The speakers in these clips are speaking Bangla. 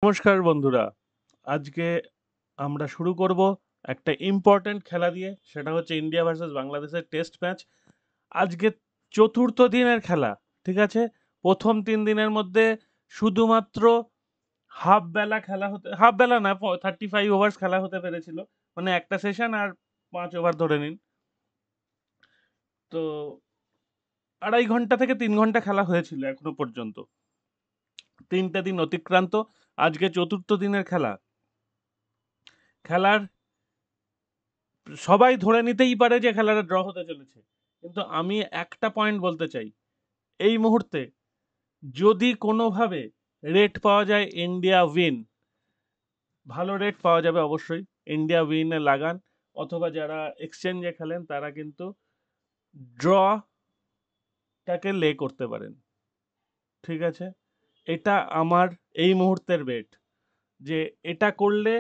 নমস্কার বন্ধুরা, আজকে আমরা শুরু করব একটা ইম্পর্ট্যান্ট খেলা দিয়ে। সেটা হচ্ছে ইন্ডিয়া ভার্সেস বাংলাদেশের টেস্ট ম্যাচ। আজকে চতুর্থ দিনের খেলা, ঠিক আছে? প্রথম 3 দিনের মধ্যে শুধুমাত্র হাফ বেলা না, 35 ওভার্স খেলা হতে পেরেছিল। মানে একটা সেশন আর 5 ওভার ধরে নিন। তো 2.5 ঘন্টা থেকে 3 ঘন্টা খেলা হয়েছিল এখনো পর্যন্ত। 3টে দিন অতিক্রান্ত, আজকে চতুর্থ দিনের খেলা। খেলার সবাই ধরে নিতেই পারে যে খেলাটা ড্র হতে চলেছে, কিন্তু আমি একটা পয়েন্ট বলতে চাই। এই মুহূর্তে যদি কোনোভাবে রেট পাওয়া যায় ইন্ডিয়া উইন, ভালো রেট পাওয়া যাবে অবশ্যই। ইন্ডিয়া উইনে লাগান, অথবা যারা এক্সচেঞ্জে খেলেন তারা কিন্তু ড্রটাকে লে করতে পারেন, ঠিক আছে? এটা আমার এই মুহূর্তের বেট, যে এটা করলে,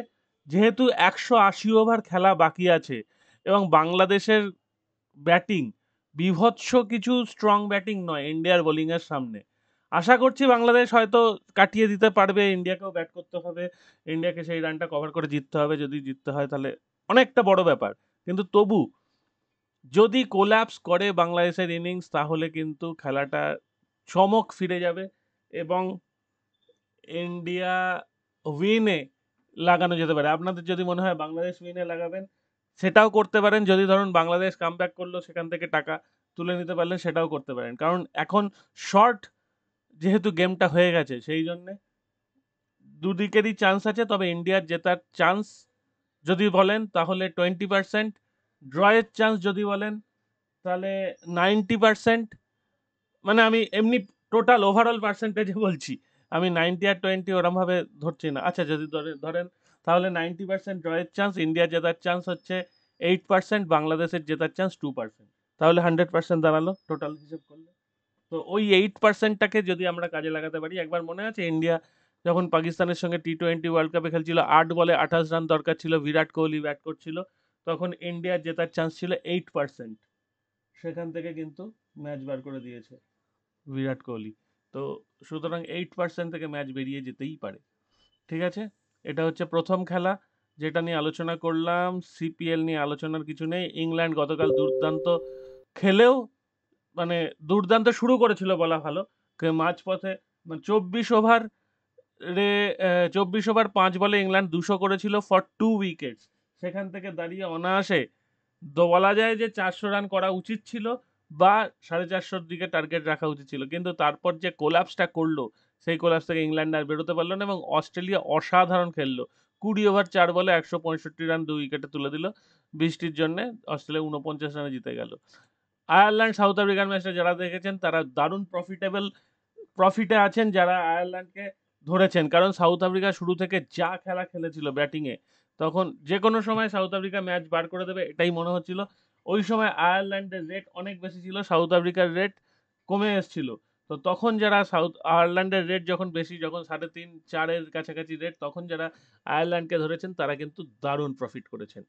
যেহেতু 180 ওভার খেলা বাকি আছে এবং বাংলাদেশের ব্যাটিং বীভৎস কিছু স্ট্রং ব্যাটিং নয় ইন্ডিয়ার বোলিংয়ের সামনে। আশা করছি বাংলাদেশ হয়তো কাটিয়ে দিতে পারবে, ইন্ডিয়াকেও ব্যাট করতে হবে, ইন্ডিয়াকে সেই রানটা কভার করে জিততে হবে। যদি জিততে হয় তাহলে অনেকটা বড় ব্যাপার, কিন্তু তবু যদি কোল্যাপস করে বাংলাদেশের ইনিংস, তাহলে কিন্তু খেলাটা চমক ফিরে যাবে এবং ইন্ডিয়া উইনে লাগানো যেতে পারে। আপনাদের যদি মনে হয় বাংলাদেশ উইনে লাগাবেন, সেটাও করতে পারেন। যদি ধরুন বাংলাদেশ কামব্যাক করলো, সেখান থেকে টাকা তুলে নিতে পারলেন, সেটাও করতে পারেন। কারণ এখন শর্ট যেহেতু গেমটা হয়ে গেছে, সেই জন্যে দুদিকেরই চান্স আছে। তবে ইন্ডিয়ার জেতার চান্স যদি বলেন তাহলে 20%, ড্রয়ের চান্স যদি বলেন তাহলে 90%। মানে আমি এমনি টোটাল ওভারঅল পার্সেন্টেজে বলছি, আমি 90 আর 20 ওরমভাবে ধরছি না। আচ্ছা, যদি ধরেন তাহলে 90% ড্রয়ের চান্স, ইন্ডিয়া জেতার চান্স হচ্ছে 8%, বাংলাদেশের জেতার চান্স 2%। তাহলে 100% দাঁড়ালো টোটাল হিসেব করলে। তো ওই 8%টাকে যদি আমরা কাজে লাগাতে পারি। একবার মনে আছে ইন্ডিয়া যখন পাকিস্তানের সঙ্গে T20 ওয়ার্ল্ড কাপে খেলছিল, 8 বলে 28 রান দরকার ছিল, বিরাট কোহলি ব্যাট করছিল, তখন ইন্ডিয়ার জেতার চান্স ছিল 8%। সেখান থেকে কিন্তু ম্যাচ বার করে দিয়েছে বিরাট কোহলি। তো সুতরাং 8% থেকে ম্যাচ বেরিয়ে যেতেই পারে, ঠিক আছে? এটা হচ্ছে প্রথম খেলা যেটা নিয়ে আলোচনা করলাম। সিপিএল নিয়ে আলোচনার কিছু নেই। ইংল্যান্ড গতকাল দুর্দান্ত খেলেও, মানে দুর্দান্ত শুরু করেছিল বলা ভালো, মাঝপথে 24 ওভার 5 বলে ইংল্যান্ড 200 করেছিল ফর 2 উইকেটস। সেখান থেকে দাঁড়িয়ে অনায়াসে বলা যায় যে 400 রান করা উচিত ছিল, বা 450 দিকে টার্গেট রাখা উচিত ছিল। কিন্তু তারপর যে কোলাপসটা করলো, সেই কোলাপস থেকে ইংল্যান্ড আর বেরোতে পারলো না, এবং অস্ট্রেলিয়া অসাধারণ খেললো। 20 ওভার 4 বলে 165 রান 2 উইকেটে তুলে দিল। বৃষ্টির জন্য অস্ট্রেলিয়া 49 রানে জিতে গেল। আয়ারল্যান্ড সাউথ আফ্রিকার ম্যাচটা যারা দেখেছেন তারা দারুণ প্রফিটে আছেন, যারা আয়ারল্যান্ডকে ধরেছেন। কারণ সাউথ আফ্রিকা শুরু থেকে যা খেলা খেলেছিল ব্যাটিংয়ে, তখন যে কোনো সময় সাউথ আফ্রিকা ম্যাচ বার করে দেবে এটাই মনে হচ্ছিল। ওই সময় আয়ারল্যান্ডের রেট অনেক বেশি ছিল, সাউথ আফ্রিকার রেট কমে এসেছিল। তো তখন যারা আয়ারল্যান্ডের রেট যখন বেশি, যখন 3.5-4-এর কাছাকাছি রেট, তখন যারা আয়ারল্যান্ডকে ধরেছেন তারা কিন্তু দারুণ প্রফিট করেছেন।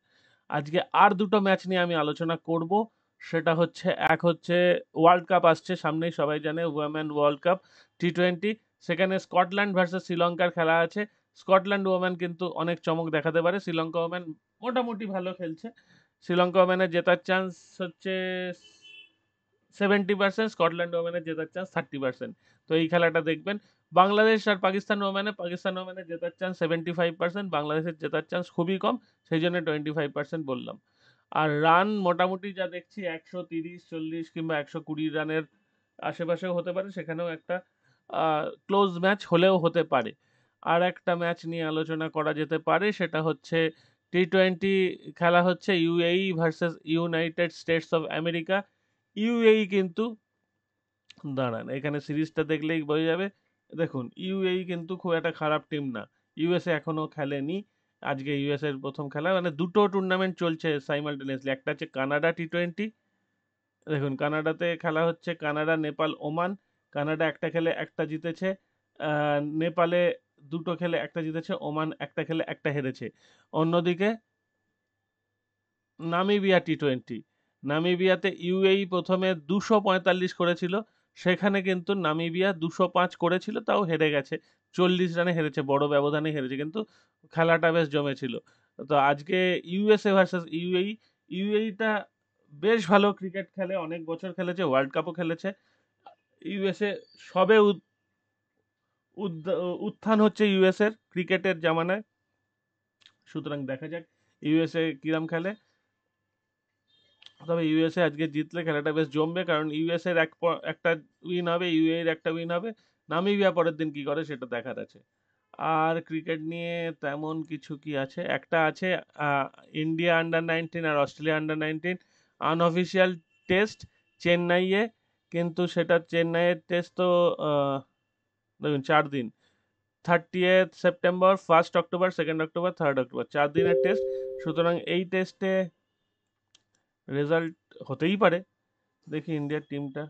আজকে আর দুটো ম্যাচ নিয়ে আমি আলোচনা করব। সেটা হচ্ছে, এক হচ্ছে ওয়ার্ল্ড কাপ আসছে সামনেই, সবাই জানে, ওমেন ওয়ার্ল্ড কাপ T20। সেখানে স্কটল্যান্ড ভার্সেস শ্রীলঙ্কার খেলা আছে। স্কটল্যান্ড ওমেন কিন্তু অনেক চমক দেখাতে পারে, শ্রীলঙ্কা ওমেন মোটামুটি ভালো খেলছে। শ্রীলঙ্কা ওমেনের জেতার চান্স হচ্ছে 70%, স্কটল্যান্ড ওমেনের জেতার চান্স 30%। তো এই খেলাটা দেখবেন। বাংলাদেশ আর পাকিস্তান ওমেনের জেতার চান্স 75%, বাংলাদেশের জেতার চান্স খুবই কম, সেই জন্য 25% বললাম। আর রান মোটামুটি যা দেখছি 130, 40 কিংবা 120 রানের আশেপাশেও হতে পারে। সেখানেও একটা ক্লোজ ম্যাচ হলেও হতে পারে। আর একটা ম্যাচ নিয়ে আলোচনা করা যেতে পারে, সেটা হচ্ছে T20 খেলা হচ্ছে UAE versus United states of America. UAE কিন্তু, দাঁড়ান, এখানে সিরিজটা দেখলেই বোঝা যাবে। দেখুন, ইউএই কিন্তু খুব একটা খারাপ টিম না। ইউএসএ এখনো খেলেনি। আজকে ইউএসএ এর প্রথম খেলা, মানে দুটো টুর্নামেন্ট চলছে সাইমালটেনিয়াসলি। একটা হচ্ছে কানাডা T20। দেখুন, কানাডাতে খেলা হচ্ছে কানাডা, নেপাল, ওমান। কানাডা একটা খেলে একটা জিতেছে, নেপালে দুটো খেলে একটা জিতেছে, ওমান একটা খেলে একটা হেরেছে। অন্যদিকে নামিবিয়া T20, নামিবিয়াতে ইউএই প্রথমে 245 করেছিল, সেখানে কিন্তু নামিবিয়া 205 করেছিল, তাও হেরে গেছে। 40 রানে হেরেছে, বড় ব্যবধানে হেরেছে, কিন্তু খেলাটা বেশ জমেছিল। তো আজকে ইউএসএ ভার্সেস ইউএই, ইউএইটা বেশ ভালো ক্রিকেট খেলে, অনেক বছর খেলেছে, ওয়ার্ল্ড কাপও খেলেছে। ইউএসএ সবে উত্থান হচ্ছে ইউএসএর ক্রিকেটের জামানায়। সুতরাং দেখা যাক ইউএসএ কিরাম খেলে। তবে ইউএসএ আজকে জিতলে খেলাটা বেশ জমবে, কারণ ইউএসএর একটা উইন হবে, ইউএর একটা উইন হবে। নামিবিয়া পরের দিন কি করে সেটা দেখার আছে। আর ক্রিকেট নিয়ে তেমন কিছু কি আছে, একটা আছে ইন্ডিয়া আন্ডার 19 আর অস্ট্রেলিয়া আন্ডার 19 আনঅফিসিয়াল টেস্ট চেন্নাইয়ে। কিন্তু সেটা চেন্নাইয়ের টেস্ট তো দেখুন 4 দিন, 30 সেপ্টেম্বর, 1 অক্টোবর, 2 অক্টোবর, 3 অক্টোবর, 4 দিনের টেস্ট। সুতরাং এই টেস্টে রেজাল্ট হতেই পারে। দেখি ইন্ডিয়ার টিমটা,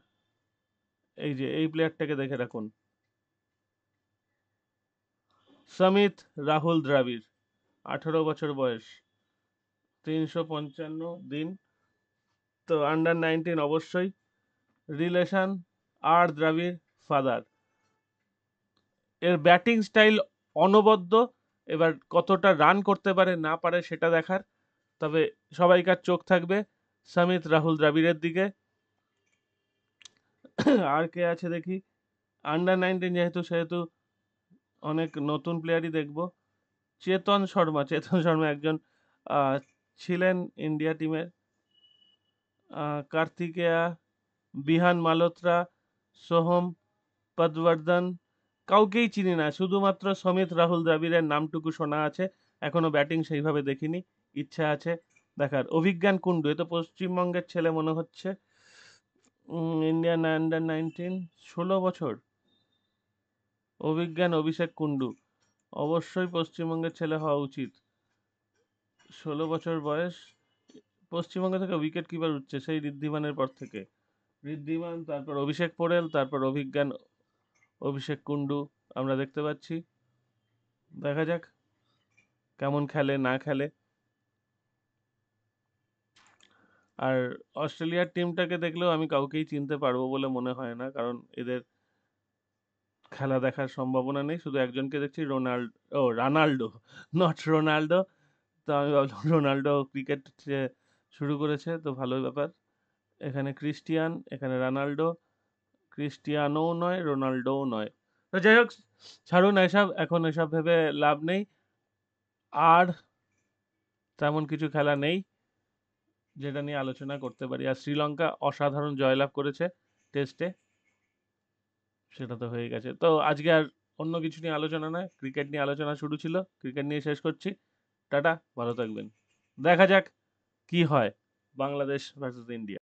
এই যে এই প্লেয়ারটাকে দেখে রাখুন, সমিত রাহুল দ্রাবিড়, 18 বছর বয়স, 355 দিন। তো আন্ডার 19 অবশ্যই। রিলেশন আর দ্রাবিড় ফাদার। এর ব্যাটিং স্টাইল অনবদ্য, এবার কতটা রান করতে পারে না পারে সেটা দেখার। তবে সবাইকার চোখ থাকবে সমিত রাহুল দ্রাবিড়ের দিকে। আর কে আছে দেখি, আন্ডার 19 যেহেতু, সেহেতু অনেক নতুন প্লেয়ারই দেখবো। চেতন শর্মা একজন আহ, ছিলেন ইন্ডিয়া টিমের। কার্তিকেয়া, বিহান মালোত্রা, সোহম পদবর্ধন, কাউকেই চিনি না, শুধুমাত্র সমিত রাহুল দ্রাবিড়ের নামটুকু শোনা আছে। এখনো ব্যাটিং সেইভাবে দেখিনি, ইচ্ছা আছে দেখার। অভিজ্ঞান কুন্ডু, এ তো পশ্চিমবঙ্গের ছেলে মনে হচ্ছে। ইন্ডিয়ান আন্ডার 19, 16 বছর, অভিজ্ঞান অভিষেক কুন্ডু, অবশ্যই পশ্চিমবঙ্গের ছেলে হওয়া উচিত। 16 বছর বয়স, পশ্চিমবঙ্গ থেকে উইকেট কিপার উঠছে সেই ঋদ্ধিমানের পর থেকে। ঋদ্ধিমান, তারপর অভিষেক পোড়েল, তারপর অভিজ্ঞান অভিষেক কুন্ডু আমরা দেখতে পাচ্ছি। দেখা যাক কেমন খেলে না খেলে। আর অস্ট্রেলিয়ার টিমটাকে দেখলেও আমি কাউকেই চিনতে পারবো বলে মনে হয় না, কারণ এদের খেলা দেখার সম্ভাবনা নেই। শুধু একজনকে দেখছি, রানাল্ডো, নট রোনাল্ডো। তো আমি ভাবলাম রোনাল্ডো ক্রিকেট শুরু করেছে, তো ভালোই ব্যাপার। এখানে ক্রিস্টিয়ান, এখানে রোনাল্ডো, ক্রিস্টিয়ানোও নয়, রোনাল্ডোও নয়। তো যাই হোক, ছাড়ুন এসব, এখন এসব ভেবে লাভ নেই। আর তেমন কিছু খেলা নেই যেটা নিয়ে আলোচনা করতে পারি। আর শ্রীলঙ্কা অসাধারণ জয়লাভ করেছে টেস্টে, সেটা তো হয়ে গেছে। তো আজকে আর অন্য কিছু নিয়ে আলোচনা নয়, ক্রিকেট নিয়ে আলোচনা শুরু ছিল, ক্রিকেট নিয়ে শেষ করছি। টাটা, ভালো থাকবেন। দেখা যাক কি হয় বাংলাদেশ ভার্সেস ইন্ডিয়া।